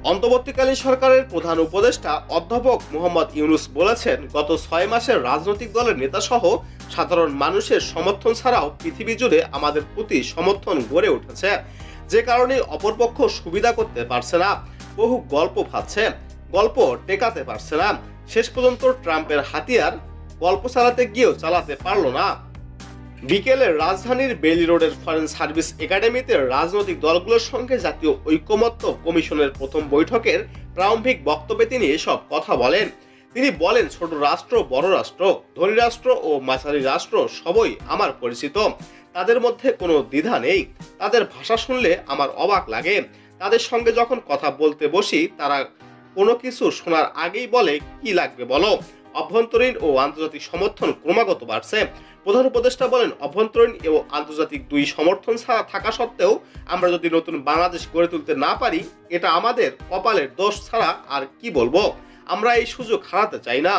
অন্তর্বর্তীকালীন সরকারের প্রধান উপদেষ্টা অধ্যাপক মোহাম্মদ ইউনূস বলেছেন, গত ৬ মাসের রাজনৈতিক দলের নেতাসহ সাধারণ মানুষের সমর্থন ছাড়াও পৃথিবী জুড়ে আমাদের প্রতি সমর্থন গড়ে উঠেছে, যে কারণে অপরপক্ষ সুবিধা করতে পারছে না, বহু গল্প ভাবছে, গল্প টেকাতে পারছে না, শেষ পর্যন্ত ট্রাম্পের হাতিয়ার গল্প চালাতে গিয়েও চালাতে পারল না। বিকেলে রাজধানীর বেইলি রোডের ফরেন সার্ভিস একাডেমিতে রাজনৈতিক দলগুলোর সঙ্গে জাতীয় ঐকমত্য কমিশনের প্রথম বৈঠকের প্রারম্ভিক বক্তব্যে তিনি এসব কথা বলেন। তিনি বলেন, ছোট রাষ্ট্র, বড় রাষ্ট্র, ধনী রাষ্ট্র ও মাঝারি রাষ্ট্র সবই আমার পরিচিত, তাদের মধ্যে কোনো দ্বিধা নেই। তাদের ভাষা শুনলে আমার অবাক লাগে। তাদের সঙ্গে যখন কথা বলতে বসি, তারা কোনো কিছু শোনার আগেই বলে, কি লাগবে বলো। অভ্যন্তরীণ ও আন্তর্জাতিক সমর্থন ক্রমাগত বাড়ছে। প্রধান উপদেষ্টা বলেন, অভ্যন্তরীণ ও আন্তর্জাতিক দুই সমর্থন ছাড়া থাকা সত্ত্বেও আমরা যদি নতুন বাংলাদেশ গড়ে তুলতে না পারি, এটা আমাদের কপালের দোষ ছাড়া আর কি বলবো। আমরা এই সুযোগ হারাতে চাই না।